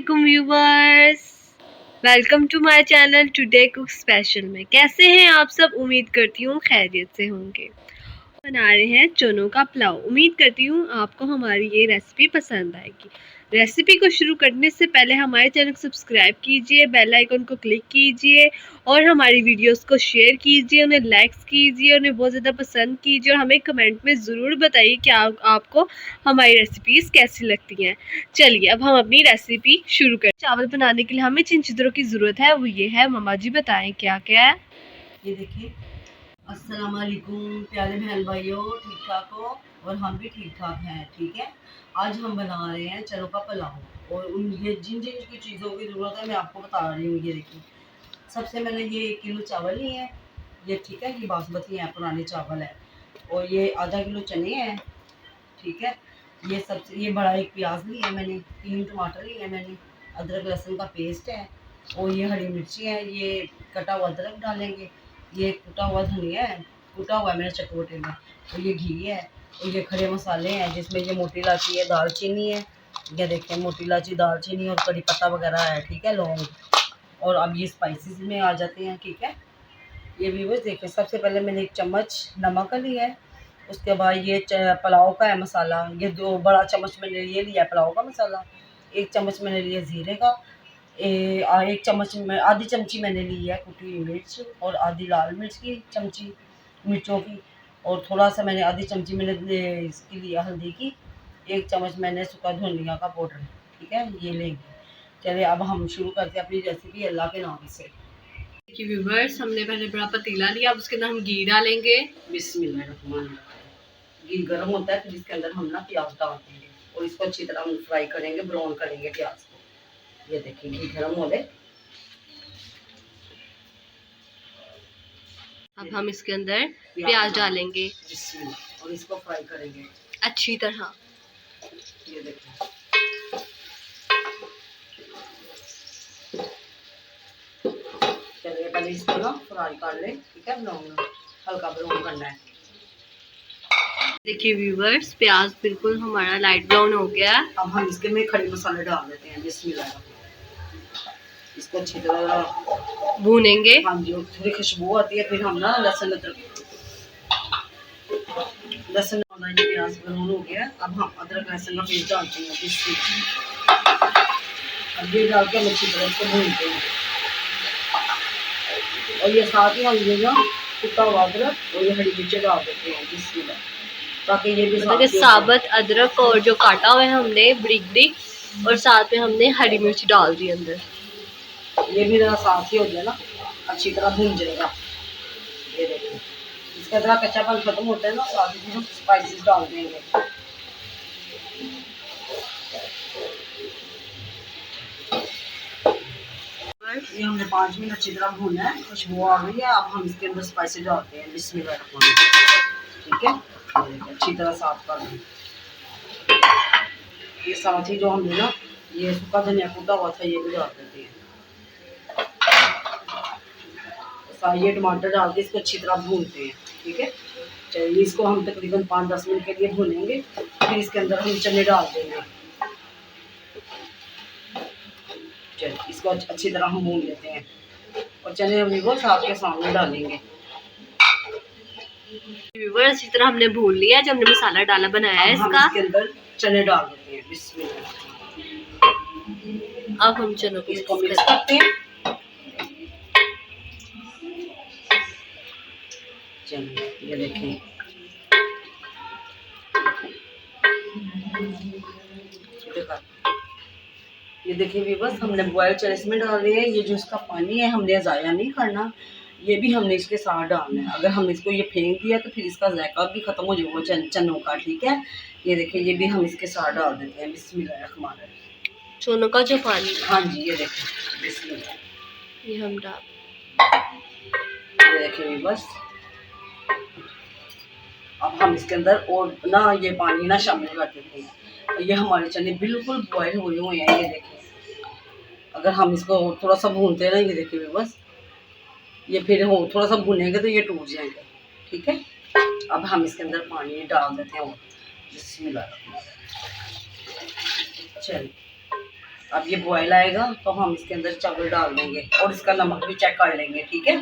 अस्सलामुअलैकुम viewers, welcome to my channel today cook special में। कैसे हैं आप सब? उम्मीद करती हूँ खैरियत से होंगे। बना रहे हैं चनों का पुलाव। उम्मीद करती हूँ आपको हमारी ये रेसिपी पसंद आएगी। रेसिपी को शुरू करने से पहले हमारे चैनल को सब्सक्राइब कीजिए, बेल आइकन को क्लिक कीजिए और हमारी वीडियोस को शेयर कीजिए, उन्हें लाइक्स कीजिए, उन्हें बहुत ज़्यादा पसंद कीजिए और हमें कमेंट में ज़रूर बताइए कि आपको हमारी रेसिपीज़ कैसी लगती हैं। चलिए अब हम अपनी रेसिपी शुरू करें। चावल बनाने के लिए हमें जिन चीज़ों की ज़रूरत है वो ये है। मम्मा जी बताएं क्या क्या है। ये देखिए, अस्सलाम वालेकुम प्यारे बहन भाइयों, ठीक ठाक हो? और हम भी ठीक ठाक हैं। ठीक है, आज हम बना रहे हैं चनों का पुलाव और उन ये जिन जिन की चीज़ों की ज़रूरत है मैं आपको बता रही हूँ। ये देखिए, सबसे मैंने ये 1 किलो चावल लिए हैं। ये ठीक है, ये बासमती हैं, पुराने चावल है। और ये आधा किलो चने हैं। ठीक है, ये बड़ा एक प्याज लिया है मैंने, 3 टमाटर लिए हैं मैंने, अदरक लहसुन का पेस्ट है और ये हरी मिर्ची है। ये कटा हुआ अदरक डालेंगे, ये कुटा हुआ धनिया है, कुटा हुआ है मेरे चटोटे में, और ये घी है और ये खड़े मसाले हैं जिसमें ये मोटी इलायची है, दालचीनी है। ये देखिए, मोटी इलायची, दालचीनी और कड़ी पत्ता वगैरह है। ठीक है, लौंग। और अब ये स्पाइसेस में आ जाते हैं। ठीक है, ये व्यूअर्स देखिए, सबसे पहले मैंने 1 चम्मच नमक लिया है। उसके बाद ये पुलाव का है मसाला, ये 2 बड़ा चम्मच मैंने ये लिया है पुलाव का मसाला। 1 चम्मच मैंने लिया ज़ीरे का, 1 चम्मच में आधी चमची मैंने ली है कुटी हुई मिर्च और आधी लाल मिर्च की चमची मिर्चों की, और थोड़ा सा मैंने आधी चमची मैंने इसकी लिया हल्दी की, 1 चम्मच मैंने सूखा धनिया का पाउडर। ठीक है, ये लेंगे। चलिए अब हम शुरू करते हैं अपनी रेसिपी अल्लाह के नाम से। देखिए व्यूवर्स, हमने पहले बड़ा पतीला लिया, अब उसके अंदर हम घी डालेंगे। बिस्मिल्लाहिर्रहमानिर्रहीम। घी गर्म होता है, फिर इसके अंदर हम ना प्याज डाल देंगे और इसको अच्छी तरह हम फ्राई करेंगे, ब्राउन करेंगे प्याज को। ये देखिए, घी गर्म हो गए। अब हम इसके अंदर प्याज डालेंगे और इसको फ्राई करेंगे अच्छी तरह। ये देखिए, चलिए पहले इसको ना फ्राई कर ले। ठीक है, ब्राउन, हल्का ब्राउन करना है। देखिए व्यूवर्स, प्याज बिल्कुल हमारा लाइट ब्राउन हो गया है। अब हम इसके में खड़े मसाले डाल देते हैं। बिस्मिल्लाह, इसको अच्छी तरह भूनेंगे। हाँ जी, थोड़ी खुशबू आती है, फिर हम ना लहसुन अदरक प्याज ब्राउन हो गया। अब हम अदरक लहसुन का पेस्ट डालते हैं। अब ये डाल के हम अच्छी तरह इसको भूनते हैं और ये साथ ही हम ये ना कुटा हुआ अदरक और ये हरी मिर्चें डाल देते हैं बिस्मिल्लाह, ताकि ये भी मतलब साबुत अदरक और जो काटा हुआ है हमने ब्रिक ब्रिक, और साथ में हमने हरी मिर्च डाल दी अंदर। ये भी जरा साथ ही हो जाए ना, अच्छी तरह भून जाएगा। ये देखिए, इसका जरा कच्चापन खत्म होता है ना, साथ ही हम स्पाइसेस डाल देंगे। ये हमने 5 मिनट अच्छी तरह भूना है, खुशबू आ गई है। अब हम इसके अंदर स्पाइसेस डालते हैं बिस्मिल्लाह। ठीक है, अच्छी तरह साफ कर लें। ये साथ ही जो हमने ना ये सूखा धनिया कूटा हुआ था ये भी डाल देते हैं। ये टमाटर डाल के इसको अच्छी तरह भूनते हैं। ठीक है, चलिए इसको हम तकरीबन 5-10 मिनट के लिए भूनेंगे, फिर इसके अंदर हम चने डाल देंगे। चलिए इसको अच्छी तरह हम भून लेते हैं और चने हम वो आपके सामने डालेंगे। व्यूअर्स, इस तरह हमने भून लिया, जब हमने मसाला डाला बनाया है इसका, इसके अंदर चने डाल देते हैं बिस्मिल्लाह। अब हम चनों को इसको मिक्स करते हैं। चलिए ये देखिए, ये देखिए भी बस हमने बॉयल चने इसमें डाल दिए हैं। ये जो इसका पानी है हमने ज़ाया नहीं करना, ये भी हमने इसके साथ डालना है। अगर हम इसको ये फेंक दिया तो फिर इसका जायका भी ख़त्म हो जाएगा चनों का। ठीक है, ये देखिए, ये भी हम इसके साथ डाल देते हैं बिस्मिल्लाह। चनों का जो पानी, हाँ जी, ये देखिए बिस्मिल्लाह, ये हम डाल, ये देखिए भी बस। अब हम इसके अंदर और ना ये पानी ना शामिल कर देते हैं। ये हमारे चने बिल्कुल बॉयल हुए हैं। ये देखिए, अगर हम इसको थोड़ा सा भूनते हैं ना, ये देखिए बस, ये फिर हो थोड़ा सा भुनेंगे तो ये टूट जाएंगे। ठीक है, अब हम इसके अंदर पानी डाल देते हैं और बिस्मिल्लाह। चलिए अब ये बॉयल आएगा तो हम इसके अंदर चावल डाल देंगे और इसका नमक भी चेक कर लेंगे, ठीक है।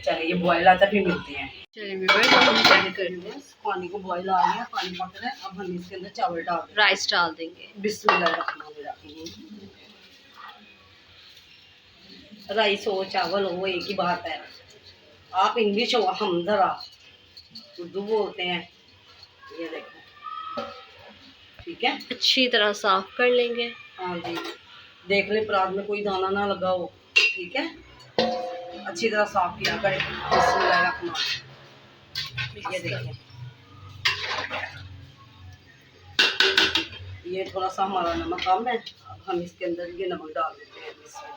चलिए ये बॉयल आता फिर मिलते हैं। चलिए व्यूअर्स हम चेक कर लेंगे, पानी को बॉयल आ गया, पानी पक रहा है। अब हम इसके अंदर चावल डाल देंगे, राइस डाल देंगे। बिस्मिल्लाहिर्रहमानिर्रहीम। राइस हो चावल हो एक ही बात है। आप इंग्लिश हो, हम जरा उर्दू बोलते हैं। ये देखो, ठीक है। अच्छी तरह साफ कर लेंगे। हाँ जी, देख ले परात में कोई दाना ना लगा हो, ठीक है। अच्छी तरह साफ किया करें। ये देखिए, ये थोड़ा सा हमारा नमक कम है। अब हम इसके अंदर ये नमक डाल देते हैं इसमें।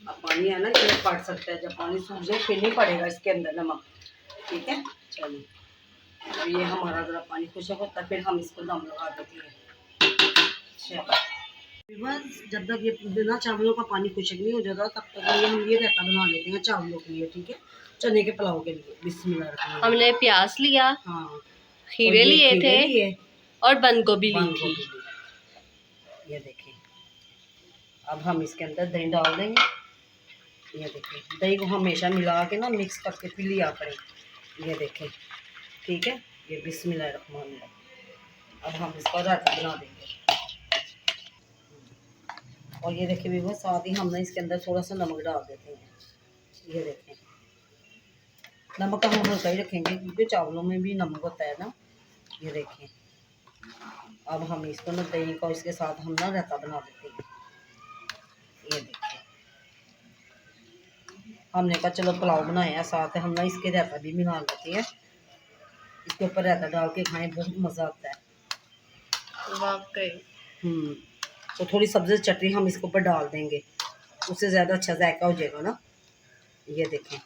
अब पानी है ना, ये पड़ सकता है, जब पानी सूख जाए फिर नहीं पड़ेगा इसके अंदर नमक, ठीक है। चलिए अब ये हमारा ज़रा पानी खुशक होता है, फिर हम इसको दम लगा देते हैं। बस जब तक ये बिना चावलों का पानी खुशक नहीं हो जाता तब तक ये हम ये रायता बना लेते हैं चावलों के लिए, ठीक है, चने के पुलाव के लिए। बिस्मिल्लाह। हमने प्याज लिया, हाँ, खीरे लिए थे और बंद गोभी ली थी। ये देखिए, अब हम इसके अंदर दही डाल देंगे। ये देखिए, दही को हमेशा मिला के ना मिक्स करके फिर लिया करें। ये देखें, ठीक है। ये बिस्मिल्लाहिर्रहमानिर्रहीम। अब हम इसका रायता बना देंगे। और ये देखिए भी, बस साथ ही हम ना इसके अंदर थोड़ा सा नमक डाल देते हैं। ये देखें, नमक का हम हल्का ही रखेंगे क्योंकि चावलों में भी नमक होता है ना। ये देखें, अब हम इसको ना दही का इसके साथ हम ना रायता बना देते हैं। ये देखिए, हमने कहा चलो पुलाव बनाया साथ हम ना इसके रायता भी बना लेते हैं। इसके ऊपर रायता डाल के खाएं, बहुत मज़ा आता है वाकई। तो थोड़ी सब्ज़ी चटनी हम इसके ऊपर डाल देंगे, उससे ज़्यादा अच्छा जायका हो जाएगा ना। ये देखें,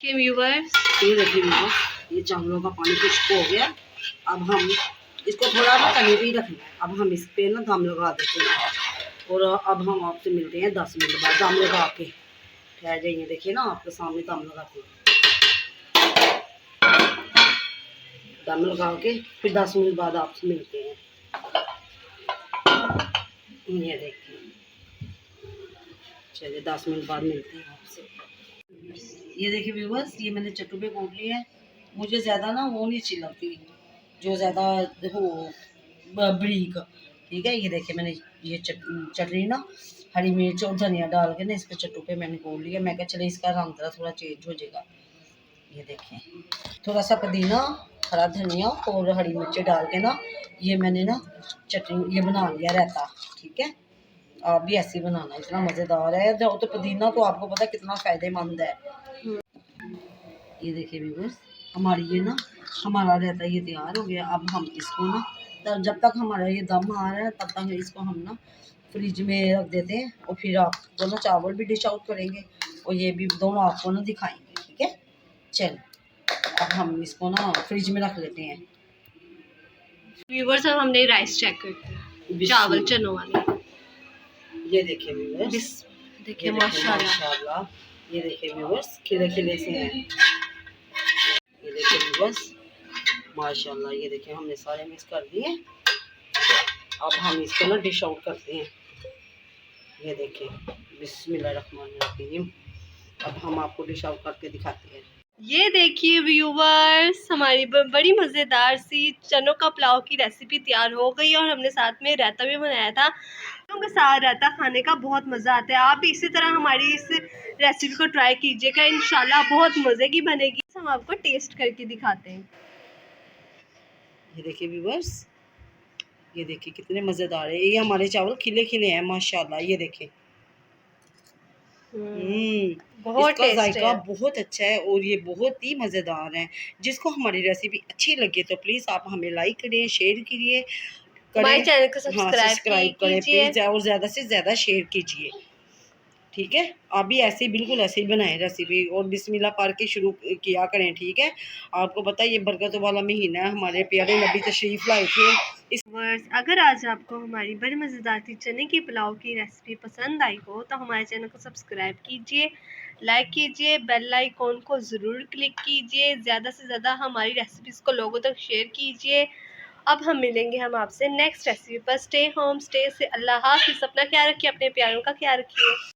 व्यूअर्स ये देखिए व्यूअर्स, ये चावलों का पानी कुछ हो गया। अब हम इसको थोड़ा ना तनी भी रखना है। अब हम इस पे ना दम लगा देते हैं और अब हम आपसे मिलते हैं 10 मिनट बाद। दम लगा के ठहर जाइए, देखिए ना आपके सामने दम लगाते हैं। दम लगा के फिर 10 मिनट बाद आपसे मिलते हैं। ये देखिए, चलिए 10 मिनट बाद मिलते हैं आपसे। ये देखिए व्यूअर्स, ये मैंने चट्टू पे कूट लिया है। मुझे ज़्यादा ना वो नहीं अच्छी लगती, जो ज़्यादा हो बरीक, ठीक है। ये देखिए, मैंने ये चटनी ना हरी मिर्च और धनिया डाल के ना इस पर चट्टू पे मैंने कूट लिया। मैं कहा चले इसका रंग तरह थोड़ा चेंज हो जाएगा। ये देखिए, थोड़ा सा पुदीना, हरा धनिया और हरी मिर्चें डाल के ना ये मैंने ना चटनी ये बना लिया रायता, ठीक है। आप भी ऐसे ही बनाना, इतना मज़ेदार है। जो तो पुदीना तो आपको पता कितना फ़ायदेमंद है। ये देखिए व्यूअर्स, हमारी ये ना हमारा रायता ये तैयार हो गया। अब हम इसको ना जब तक हमारा ये दम आ रहा है तब तक इसको हम ना फ्रिज में रख देते हैं और फिर आपको ना चावल भी डिश आउट करेंगे और ये भी दोनों आपको ना दिखाएंगे, ठीक है। चलो अब हम इसको ना फ्रिज में रख लेते हैं। व्यूअर्स अब हमने राइस चेक करते हैं, चावल चनों वाले। ये देखिए व्यूअर्स, देखिए माशाल्लाह, ये देखिए व्यूअर्स, खिले खिले से हैं। ये देखिए व्यूअर्स, माशाल्लाह। ये देखिए, हमने सारे मिक्स कर दिए। अब हम इसको ना डिश आउट करते हैं। ये देखिए, बिस्मिल्लाहिर्रहमानिर्रहीम। अब हम आपको डिश आउट करके दिखाते हैं। ये देखिए व्यूअर्स, हमारी बड़ी मज़ेदार सी चनों का पुलाव की रेसिपी तैयार हो गई और हमने साथ में रायता भी बनाया था। उनके साथ रायता खाने का बहुत मज़ा आता है। आप भी इसी तरह हमारी इस रेसिपी को ट्राई कीजिएगा, इंशाल्लाह बहुत मज़े की बनेगी। हम आपको टेस्ट करके दिखाते हैं। ये देखिए व्यूअर्स, ये देखिए कितने मज़ेदार है। ये हमारे चावल खिले खिले हैं माशाल्लाह। ये देखिए, बहुत इसका जायका बहुत अच्छा है और ये बहुत ही मज़ेदार है। जिसको हमारी रेसिपी अच्छी लगे तो प्लीज़ आप हमें लाइक करें, शेयर करिए, हमारे चैनल को सब्सक्राइब करें प्लीज़ और ज़्यादा से ज़्यादा शेयर कीजिए। ठीक है, आप भी ऐसे ही बिल्कुल ऐसे ही बनाएं रेसिपी और बिस्मिल्लाह पढ़ के शुरू किया करें। ठीक है, आपको पता है ये बरकत वाला महीना है, हमारे प्यारे नबी तशरीफ़ लाए थे इस व्यूअर्स, अगर आज आपको हमारी बड़ी मज़ेदार सी चने की पुलाव की रेसिपी पसंद आई हो तो हमारे चैनल को सब्सक्राइब कीजिए, लाइक कीजिए, बेल आइकॉन को ज़रूर क्लिक कीजिए, ज़्यादा से ज़्यादा हमारी रेसिपीज़ को लोगों तक शेयर कीजिए। अब हम मिलेंगे हम आपसे नेक्स्ट रेसिपी पर। स्टे होम, स्टे से। अल्लाह हाफ़िज़। अपना ख्याल रखिए, अपने प्यारों का ख्याल रखिए।